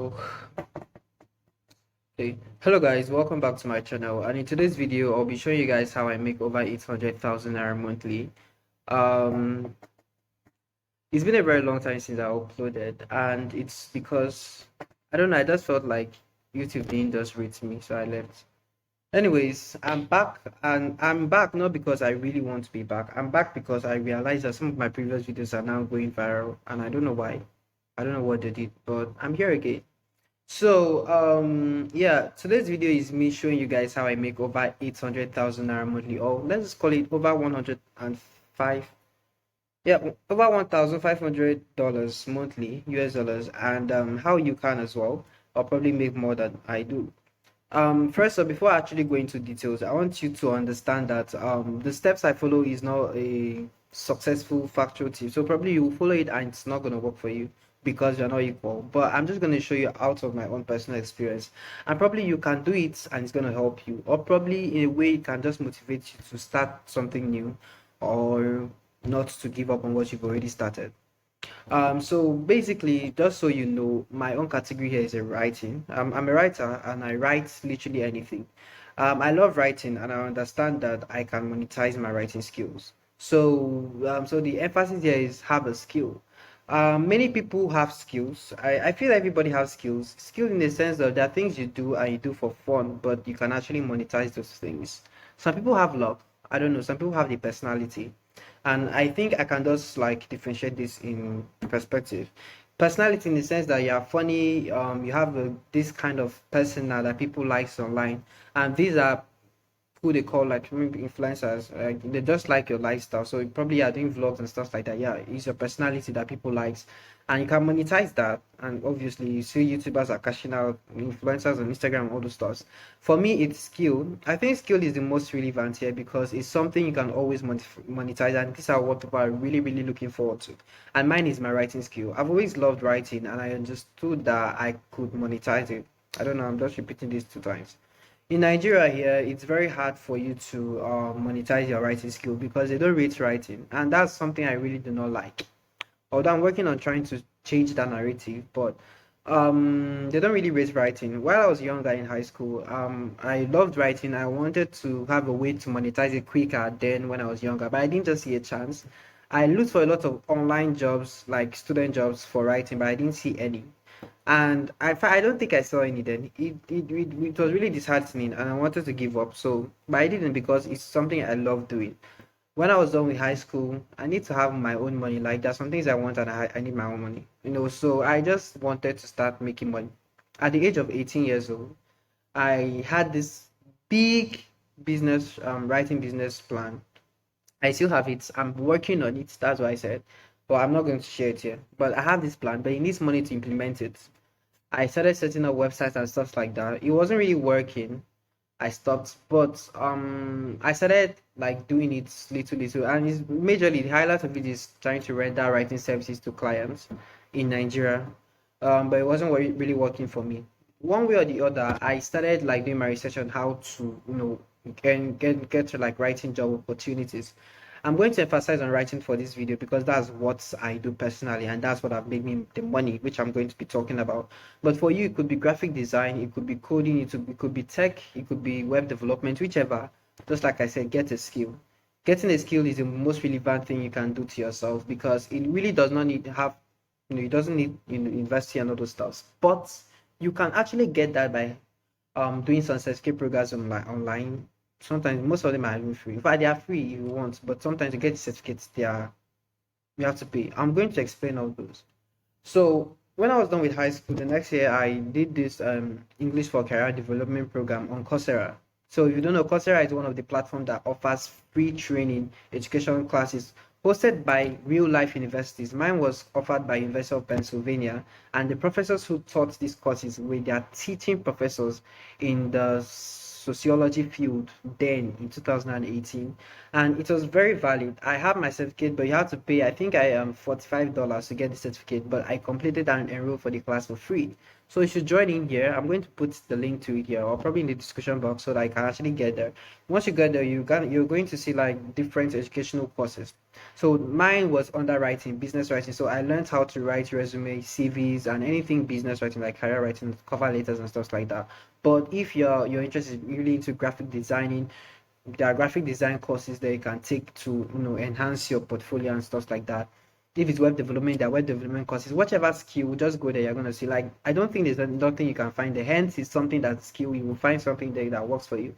So, hey, hello guys, welcome back to my channel. And in today's video, I'll be showing you guys how I make over 800,000 Naira monthly. Um, it's been a very long time since I uploaded, and it's because I don't know, I just felt like YouTube didn't just rate me, so I left. Anyways, I'm back, and I'm back not because I really want to be back. I'm back because I realized that some of my previous videos are now going viral, and I don't know why. I don't know what they did, but I'm here again. So, yeah, today's video is me showing you guys how I make over 800,000 Naira monthly, or let's just call it over 105, yeah, over $1,500 monthly, US dollars, and how you can as well, or probably make more than I do. First of before I actually go into details, I want you to understand that the steps I follow is not a successful factual tip. So probably you follow it and it's not gonna work for you because you're not equal. But I'm just gonna show you out of my own personal experience. And probably you can do it and it's gonna help you. Or probably in a way it can just motivate you to start something new or not to give up on what you've already started. So basically, just so you know, my own category here is a writing. I'm a writer and I write literally anything. I love writing and I understand that I can monetize my writing skills. So the emphasis here is have a skill. Many people have skills. I feel everybody has skills. Skill in the sense that there are things you do and you do for fun, but you can actually monetize those things. Some people have luck. I don't know. Some people have the personality. And I think I can just like differentiate this in perspective. Personality in the sense that you are funny, you have this kind of persona that people likes online, and these are who they call like maybe influencers. They just like your lifestyle. So you probably are doing vlogs and stuff like that. Yeah, it's your personality that people likes, and you can monetize that. And obviously, you see YouTubers are cashing out, influencers on Instagram, all those stuff. For me, it's skill. I think skill is the most relevant here because it's something you can always monetize, and these are what people are really, really looking forward to. And mine is my writing skill. I've always loved writing, and I understood that I could monetize it. I don't know. I'm just repeating this two times. In Nigeria here, it's very hard for you to monetize your writing skill because they don't rate writing, and that's something I really do not like. Although I'm working on trying to change that narrative, but they don't really rate writing. While I was younger in high school, I loved writing. I wanted to have a way to monetize it quicker than when I was younger, but I didn't just see a chance. I looked for a lot of online jobs, like student jobs for writing, but I didn't see any. And I don't think I saw any then. It was really disheartening and I wanted to give up. So, but I didn't because it's something I love doing. When I was done with high school, I need to have my own money. Like there's some things I want and I need my own money. So I just wanted to start making money. At the age of 18 years old, I had this big business, writing business plan. I still have it. I'm working on it. That's what I said. But I'm not going to share it here. But I have this plan, but it needs money to implement it. I started setting up websites and stuff like that. It wasn't really working. I stopped, but I started like doing it little little, and it's majorly the highlight of it is trying to render writing services to clients in Nigeria. But it wasn't really working for me. One way or the other, I started like doing my research on how to get to like writing job opportunities. I'm going to emphasize on writing for this video because that's what I do personally and that's what I've made me the money, which I'm going to be talking about. But for you, it could be graphic design, it could be coding, it could be tech, it could be web development, whichever. Just like I said, get a skill. Getting a skill is the most relevant thing you can do to yourself because it really does not need to have, it doesn't need university and all those stuff. But you can actually get that by doing some certificate programs online. Sometimes most of them are even free. In fact, they are free if you want, but sometimes to get certificates, you have to pay. I'm going to explain all those. So when I was done with high school, the next year I did this English for Career Development program on Coursera. So if you don't know, Coursera is one of the platforms that offers free training, education classes hosted by real life universities. Mine was offered by University of Pennsylvania, and the professors who taught these courses were their teaching professors in the sociology field then in 2018, and it was very valid. I have my certificate, but you have to pay. I think I am $45 to get the certificate, but I completed and enrolled for the class for free. So you should join in here. I'm going to put the link to it here or probably in the description box so that I can actually get there. Once you get there, you're going to see like different educational courses. So mine was underwriting, business writing. So I learned how to write resume, CVs, and anything business writing like career writing, cover letters and stuff like that. But if your interest is really into graphic designing, there are graphic design courses that you can take to enhance your portfolio and stuff like that. If it's web development, there are web development courses. Whichever skill, just go there. You're gonna see. Like I don't think there's nothing you can find there. Hence, it's something that skill you will find something there that works for you.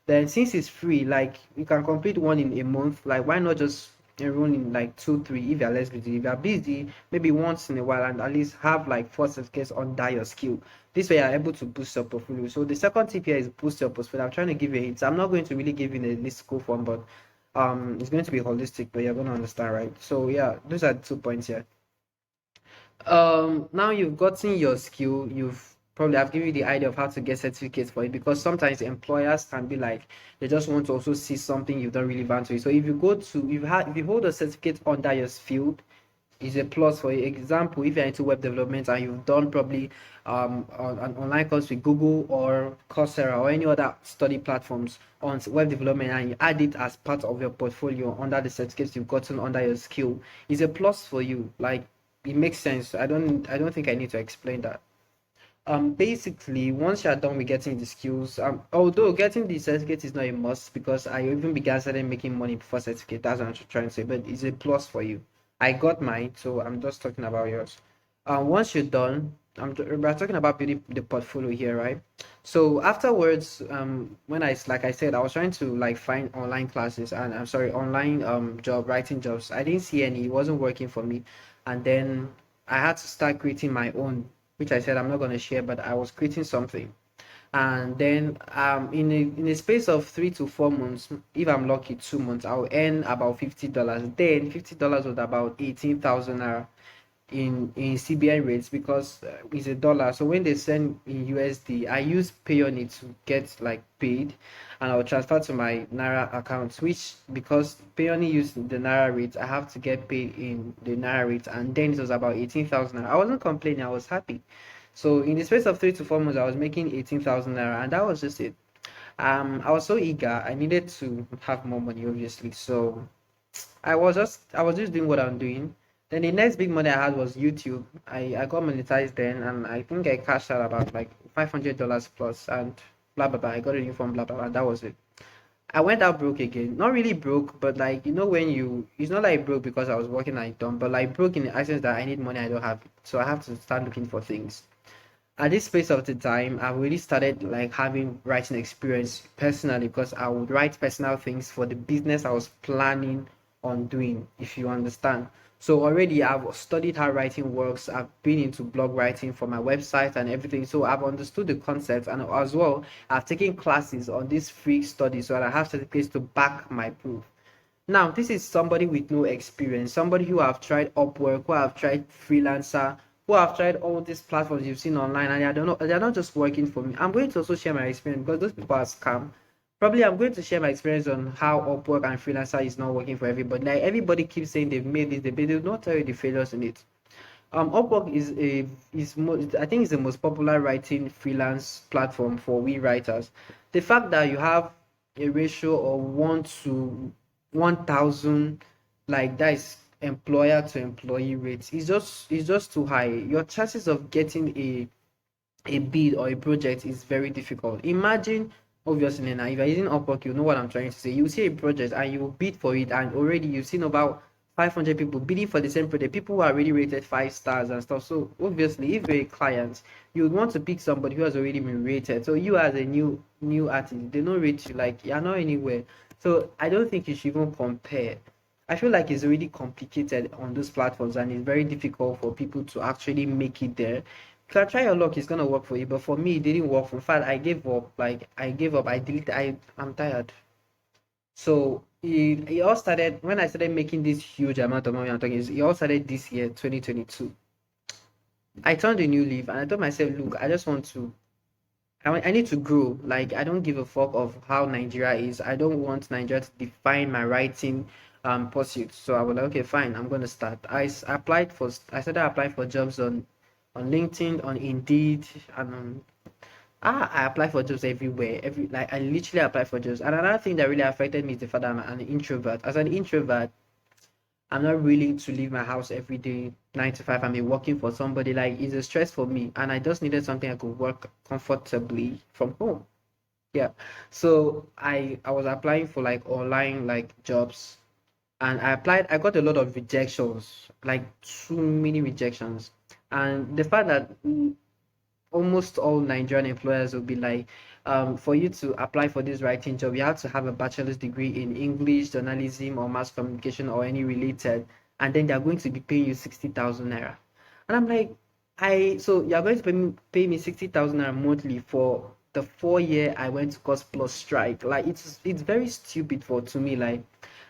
Then since it's free, like you can complete one in a month. Like why not just enroll in like two, three if you're less busy. If you're busy, maybe once in a while and at least have like four certificates under your skill. This way you're able to boost your portfolio. So the second tip here is boost your portfolio. I'm trying to give you hints. I'm not going to really give you the listicle form, but it's going to be holistic, but you're going to understand, right? So yeah, those are the 2 points here. Now you've gotten your skill, you've probably I've given you the idea of how to get certificates for it, because sometimes employers can be like they just want to also see something you've done relevant to it. So if you go to if you hold a certificate under your field, is a plus. For example, if you're into web development and you've done probably an online course with Google or Coursera or any other study platforms on web development, and you add it as part of your portfolio under the certificates you've gotten under your skill, is a plus for you. Like it makes sense. I don't think I need to explain that. Basically, once you're done with getting the skills, although getting the certificate is not a must, because I even began started making money before certificate. That's what I'm trying to say, but it's a plus for you. I got mine, so I'm just talking about yours. Once you're done, we're talking about building the portfolio here, right? So afterwards, when like I said, I was trying to like find online classes, and I'm sorry, online job writing jobs. I didn't see any. It wasn't working for me, and then I had to start creating my own, which I said I'm not going to share, but I was creating something. And then in a space of 3 to 4 months, if I'm lucky, 2 months, I'll earn about $50. Then $50 was about 18,000 naira in CBN rates, because it's a dollar. So when they send in USD, I use pay on it to get like paid, and I'll transfer to my Naira account, which because pay only use the Naira rate, I have to get paid in the Naira rate. And then it was about 18,000 naira. I wasn't complaining, I was happy. So in the space of 3 to 4 months, I was making 18,000 naira, and that was just it. I was so eager, I needed to have more money, obviously. So I was just doing what I'm doing. Then the next big money I had was YouTube. I got monetized then, and I think I cashed out about like $500 plus, and blah blah blah. I got a new phone, blah blah blah. That was it. I went out broke again. Not really broke, but like when it's not like broke because I was working and done, but like broke in the essence that I need money, I don't have it. So I have to start looking for things. At this space of the time, I really started like having writing experience personally, because I would write personal things for the business I was planning on doing, if you understand. So already I've studied how writing works. I've been into blog writing for my website and everything. So I've understood the concept, and as well, I've taken classes on this free study, so that I have certificates to back my proof. Now, this is somebody with no experience, somebody who have tried Upwork, who have tried Freelancer, who have tried all these platforms you've seen online, and they're not just working for me. I'm going to also share my experience, because those people are scam. Probably I'm going to share my experience on how Upwork and Freelancer is not working for everybody. Like everybody keeps saying they've made this, they will not tell you the failures in it. Upwork I think it's the most popular writing freelance platform for we writers. The fact that you have a ratio of 1 to 1,000, like that is employer to employee rates, is just too high. Your chances of getting a bid or a project is very difficult. Imagine, obviously, now if you're using Upwork, you know what I'm trying to say. You see a project and you bid for it, and already you've seen about 500 people bidding for the same project. People who are already rated 5 stars and stuff. So obviously, if you're a client, you would want to pick somebody who has already been rated. So you as a new artist, they don't rate you, like you're not anywhere. So I don't think you should even compare. I feel like it's really complicated on those platforms, and it's very difficult for people to actually make it there. You can try your luck, it's gonna work for you, but for me, it didn't work. In fact, I gave up. Like I gave up. I deleted. I'm tired. So it all started when I started making this huge amount of money. I'm talking. It all started this year, 2022. I turned a new leaf, and I told myself, look, I just want to. I need to grow. Like I don't give a fuck of how Nigeria is. I don't want Nigeria to define my writing pursuit. So I was like, okay, fine, I'm gonna start. I started applying for jobs on LinkedIn, on Indeed, and I apply for jobs everywhere. Like I literally apply for jobs. And another thing that really affected me is the fact that I'm an introvert. As an introvert, I'm not willing to leave my house every day, 9 to 5. I'm working for somebody. Like, it's a stress for me, and I just needed something I could work comfortably from home. Yeah. So I was applying for like online like jobs, and I applied. I got a lot of rejections, like too many rejections, and the fact that almost all Nigerian employers will be like, for you to apply for this writing job, you have to have a bachelor's degree in English, journalism, or mass communication, or any related, and then they're going to be paying you 60,000 naira. And I'm like, so you're going to pay me 60,000 naira monthly for the 4 year I went to course plus strike. Like, it's very stupid for to me. Like,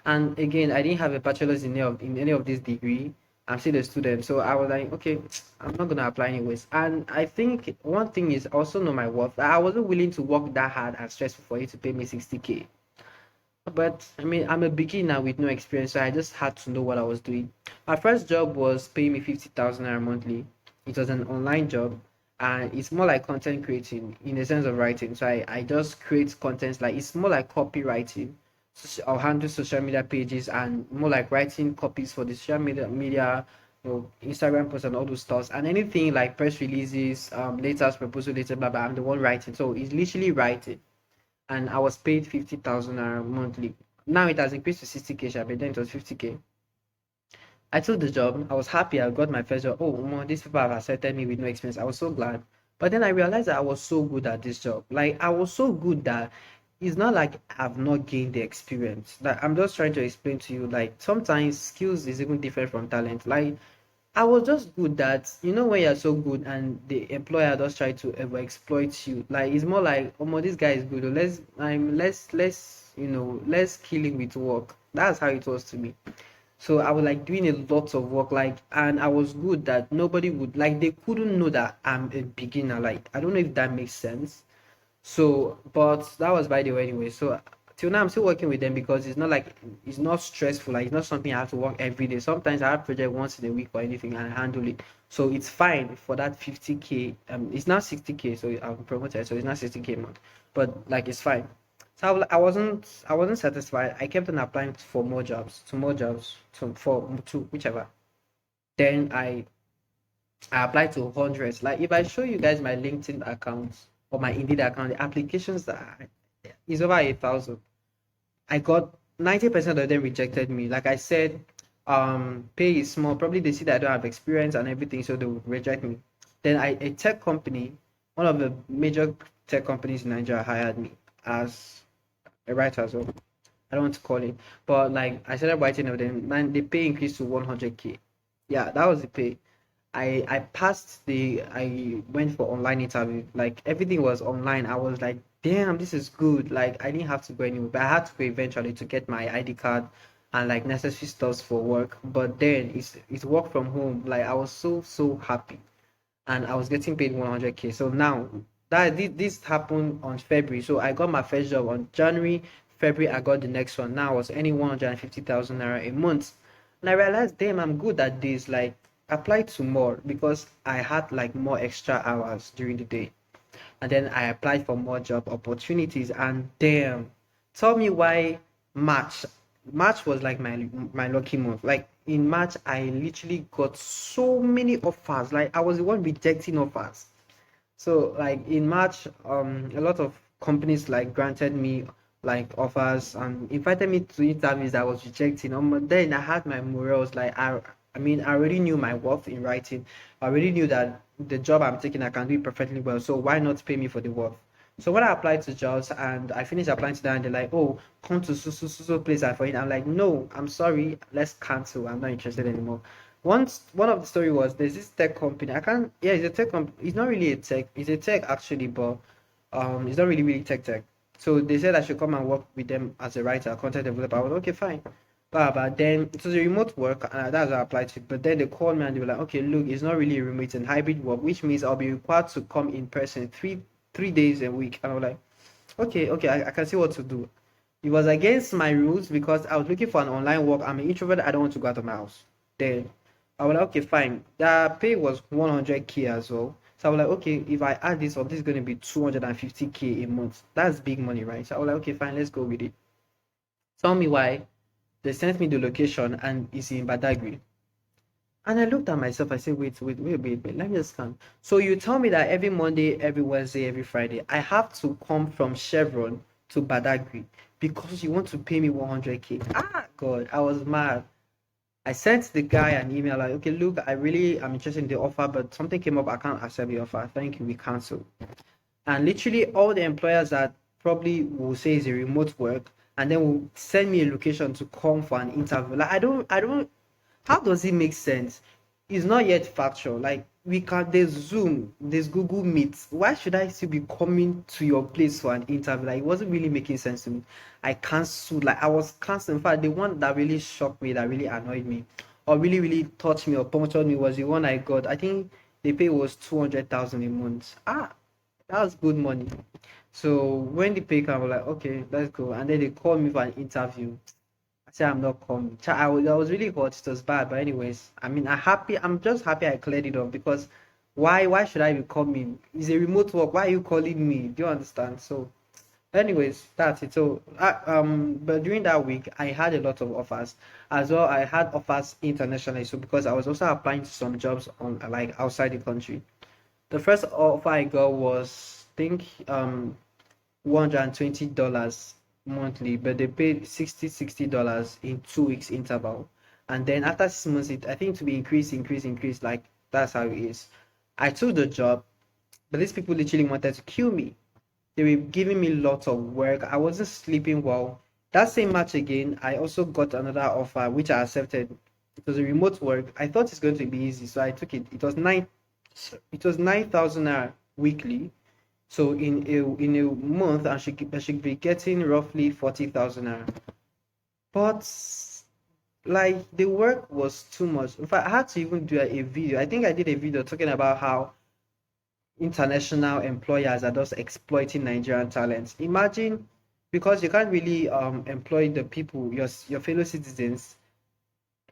and again, I didn't have a bachelor's in any of this degree. I'm still a student, so I was like, okay, I'm not gonna apply anyways. And I think one thing is also know my worth. I wasn't willing to work that hard and stressful for you to pay me 60K. But I mean, I'm a beginner with no experience, so I just had to know what I was doing. My first job was paying me 50,000 naira monthly. It was an online job, and it's more like content creating in the sense of writing. So I just create contents, like it's more like copywriting. So I'll handle social media pages and more like writing copies for the social media, Instagram posts and all those stuff, and anything like press releases, letters, proposal letter, blah blah. I'm the one writing, so it's literally writing, and I was paid 50,000 naira monthly. Now it has increased to 60K, but then it was 50K. I took the job. I was happy. I got my first job. Oh, these people have accepted me with no experience. I was so glad. But then I realized that I was so good at this job. Like, I was so good that it's not like I've not gained the experience. Like, I'm just trying to explain to you, like, sometimes skills is even different from talent. Like, I was just good that, when you're so good and the employer just try to ever exploit you. Like, it's more like, oh, this guy is good. Oh, let's kill him with work. That's how it was to me. So I was like doing a lot of work, like, and I was good that nobody would like, they couldn't know that I'm a beginner. Like, I don't know if that makes sense. So, but that was by the way anyway. So till now I'm still working with them because it's not like it's not stressful. Like, it's not something I have to work every day. Sometimes I have project once in a week or anything and I handle it. So it's fine for that 50K. It's now 60K, so I'm promoted, so it's not 60K a month. But like, it's fine. So I wasn't satisfied. I kept on applying for more jobs, to more jobs, to whichever. Then I applied to hundreds. Like, if I show you guys my LinkedIn account or my Indeed account, the applications that is over 8,000. I got 90% of them rejected me. Like I said, pay is small. Probably they see that I don't have experience and everything, so they would reject me. Then a tech company, one of the major tech companies in Nigeria, hired me as a writer as well. I don't want to call it, but like I started writing of them, man, the pay increased to 100K. Yeah, that was the pay. I went for online interview. Like, everything was online. I was like, damn, this is good. Like, I didn't have to go anywhere, but I had to go eventually to get my ID card and like necessary stuff for work. But then it's work from home. Like, I was so happy, and I was getting paid 100K. So now that this happened on February, so I got my first job on January. February I got the next one. Now I was earning 150,000 naira a month, and I realized, damn, I'm good at this. Like, apply to more because I had like more extra hours during the day, and then I applied for more job opportunities. And damn, tell me why March. March was like my lucky month. Like, in March, I literally got so many offers. Like, I was the one rejecting offers. So like in March, a lot of companies like granted me like offers and invited me to interviews that I was rejecting. Then I had my morals. Like, I mean, I already knew my worth in writing. I already knew that the job I'm taking, I can do it perfectly well. So why not pay me for the worth? So when I applied to jobs and I finished applying to them, and they're like, "Oh, come to so place and for it." I'm like, "No, I'm sorry, let's cancel. I'm not interested anymore." Once one of the story was, there's this tech company. I can't. Yeah, it's a tech company. It's not really a tech. It's a tech actually, but it's not really tech. So they said I should come and work with them as a writer, content developer. I was okay, fine. But then it was a remote work, and that's what I applied to. But then they called me and they were like, okay, look, it's not really a remote and hybrid work, which means I'll be required to come in person three days a week. And I was like, okay, I can see what to do. It was against my rules because I was looking for an online work. I'm an introvert. I don't want to go out of my house. Then I was like, okay, fine. The pay was 100K as well. So I was like, okay, if I add this up, this is going to be 250K a month. That's big money, right? So I was like, okay, fine, let's go with it. Tell me why They sent me the location and it's in Badagry. And I looked at myself, I said, wait, let me just scan. So you tell me that every Monday, every Wednesday, every Friday, I have to come from Chevron to Badagry because you want to pay me 100K. Ah, God, I was mad. I sent the guy an email like, okay, look, I really am interested in the offer, but something came up, I can't accept the offer. Thank you, we cancel. And literally all the employers that probably will say is a remote work and then will send me a location to come for an interview. Like I don't how does it make sense? It's not yet factual. Like we can there's Zoom, there's Google Meet. Why should I still be coming to your place for an interview? Like it wasn't really making sense to me. I cancelled, like I was canceling. In fact, the one that really shocked me, that really annoyed me, or really touched me or punctured me was the one I got. I think the pay was 200,000 a month. Ah, that was good money. So when the pay came, I was like, okay, let's go. And then they called me for an interview. I said I'm not coming. I was really hot. It was bad, but anyways, I mean, I'm just happy I cleared it up because why should I be coming? It's a remote work. Why are you calling me? Do you understand? So, anyways, that's it. So, but during that week, I had a lot of offers as well. I had offers internationally. So because I was also applying to some jobs on like outside the country. The first offer I got was, I think, $120 monthly, but they paid $60 in 2 weeks interval. And then after 6 months, I think to be increase, like that's how it is. I took the job, but these people literally wanted to kill me. They were giving me lots of work. I wasn't sleeping well. That same match again, I also got another offer which I accepted. It was a remote work. I thought it's going to be easy, so I took it. It was 9,000 weekly. So in a month, I should be getting roughly 40,000 naira. But like the work was too much. In fact, I had to even do a video. I think I did a video talking about how international employers are just exploiting Nigerian talents. Imagine, because you can't really employ the people, your fellow citizens.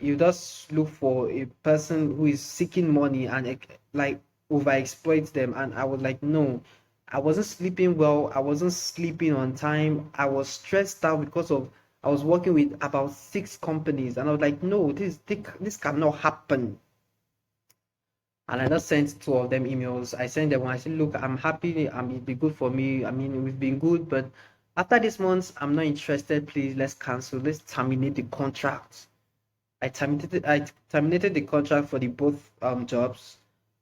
You just look for a person who is seeking money and like overexploit them. And I was like, no, I wasn't sleeping well. I wasn't sleeping on time. I was stressed out because of I was working with about 6 companies, and I was like, no, this cannot happen. And I just sent 2 of them emails. I sent them one. I said, look, I'm happy. It'd be good for me. I mean, we've been good, but after this month, I'm not interested. Please, let's cancel. Let's terminate the contract. I terminated the contract for the both jobs,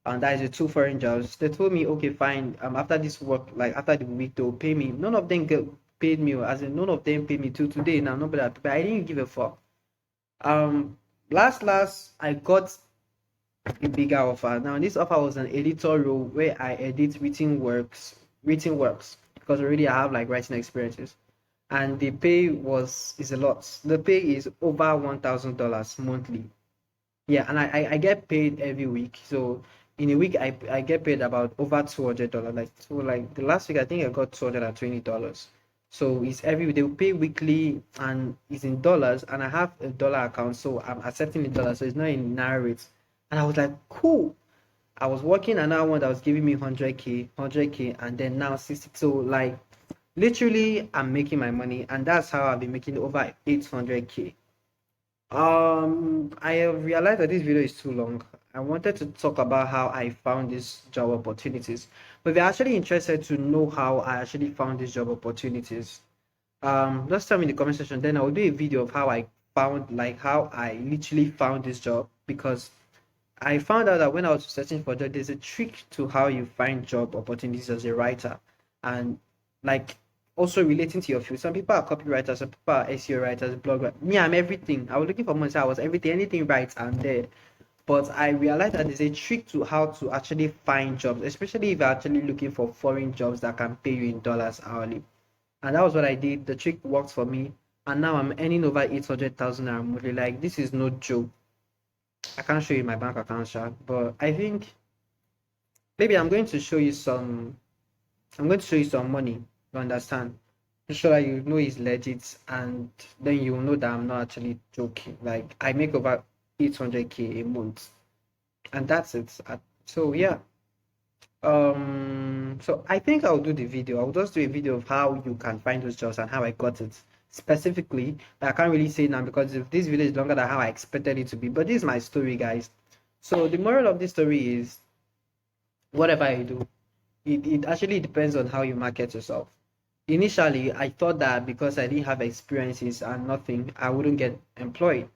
and that is the 2 foreign jobs. They told me, okay, fine. After this work, like after the week, they'll pay me. None of them paid me, as in none of them paid me till today. Now nobody, but I didn't give a fuck. Um, last, I got a bigger offer. Now this offer was an editor role where I edit written works because already I have like writing experiences, and the pay is a lot. The pay is over $1,000 monthly. Yeah, and I get paid every week. So in a week I get paid about over $200. Like the last week I think I got $220. So it's every they will pay weekly and it's in dollars, and I have a dollar account, so I'm accepting the dollar, so it's not in Naira rates. And I was like, cool. I was working another one that was giving me 100K, and then now 60. So like literally I'm making my money, and that's how I've been making over 800K. I have realized that this video is too long. I wanted to talk about how I found these job opportunities. But if you're actually interested to know how I actually found these job opportunities, just tell me in the comment section. Then I will do a video of how I found, like how I literally found this job, because I found out that when I was searching for a job, there's a trick to how you find job opportunities as a writer. And like also relating to your field. Some people are copywriters, some people are SEO writers, blog writers. Me, I'm everything. I was looking for money, so I was everything, anything right, I'm there. But I realized that there's a trick to how to actually find jobs, especially if you're actually looking for foreign jobs that can pay you in dollars hourly. And that was what I did. The trick worked for me. And now I'm earning over 800,000 naira monthly. Like, this is no joke. I can't show you my bank account chart, but I think maybe I'm going to show you some money. You understand? To show that you know it's legit, and then you will know that I'm not actually joking. Like I make over 800K a month, and that's it. So yeah. So I think I'll do the video. I'll just do a video of how you can find those jobs and how I got it. specifically, but I can't really say now because if this video is longer than how I expected it to be. But this is my story, guys. So the moral of this story is whatever you do, it actually depends on how you market yourself. Initially, I thought that because I didn't have experiences and nothing, I wouldn't get employed.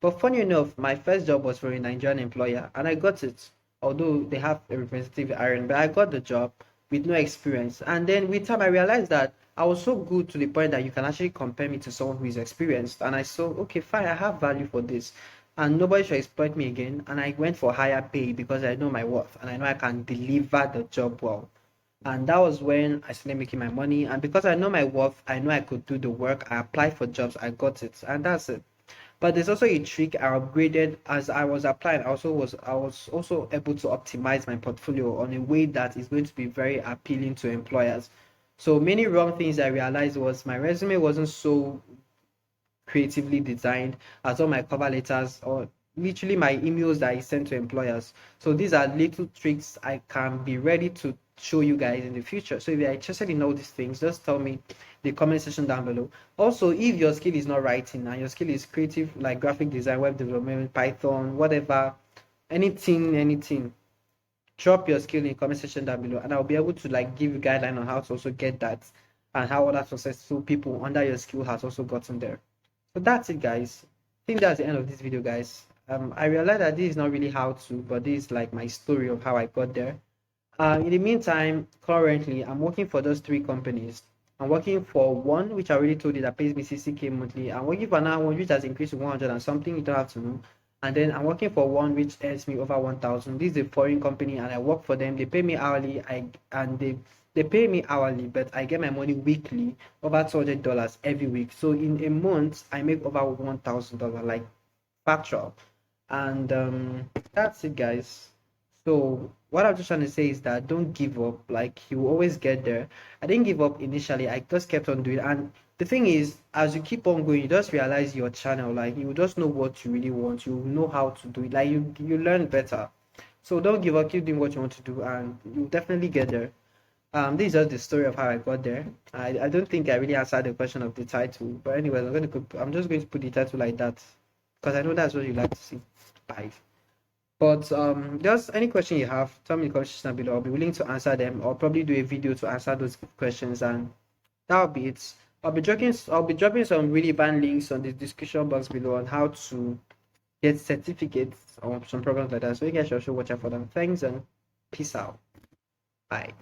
But funny enough, my first job was for a Nigerian employer and I got it. Although they have a representative hiring, but I got the job with no experience. And then with time, I realized that I was so good to the point that you can actually compare me to someone who is experienced. And I saw, okay, fine, I have value for this. And nobody should exploit me again. And I went for higher pay because I know my worth and I know I can deliver the job well. And that was when I started making my money. And because I know my worth, I know I could do the work. I applied for jobs, I got it, and that's it. But there's also a trick I upgraded as I was applying. I was also able to optimize my portfolio on a way that is going to be very appealing to employers. So many wrong things I realized was my resume wasn't so creatively designed as all my cover letters or literally my emails that I send to employers. So these are little tricks I can be ready to show you guys in the future. So if you're interested in all these things, just tell me the comment section down below. Also, if your skill is not writing and your skill is creative, like graphic design, web development, Python, whatever, anything, drop your skill in the comment section down below and I'll be able to like give you guideline on how to also get that and how other successful people under your skill has also gotten there. So that's it, guys. I think that's the end of this video, guys. I realized that this is not really how to, but this is like my story of how I got there. In the meantime, currently I'm working for those three companies. I'm working for one which I already told you that pays me 60k monthly. I'm working for another one which has increased to 100 and something, you don't have to know. And then I'm working for one which earns me over 1,000. This is a foreign company and I work for them. They pay me hourly. They pay me hourly, but I get my money weekly, over $200 every week. So in a month, I make over $1,000, like factual. And that's it, guys. So what I'm just trying to say is that don't give up. Like you will always get there. I didn't give up initially. I just kept on doing. And the thing is, as you keep on going, you just realize your channel. Like you just know what you really want. You know how to do it. Like you learn better. So don't give up. Keep doing what you want to do, and you'll definitely get there. This is just the story of how I got there. I don't think I really answered the question of the title, but anyways, I'm just going to put the title like that because I know that's what you like to see. Bye. But just any question you have, tell me in the comment section below. I'll be willing to answer them, or probably do a video to answer those questions, and that'll be it. I'll be dropping some really banned links on the description box below on how to get certificates or some programs like that. So you guys should also watch out for them. Thanks and peace out. Bye.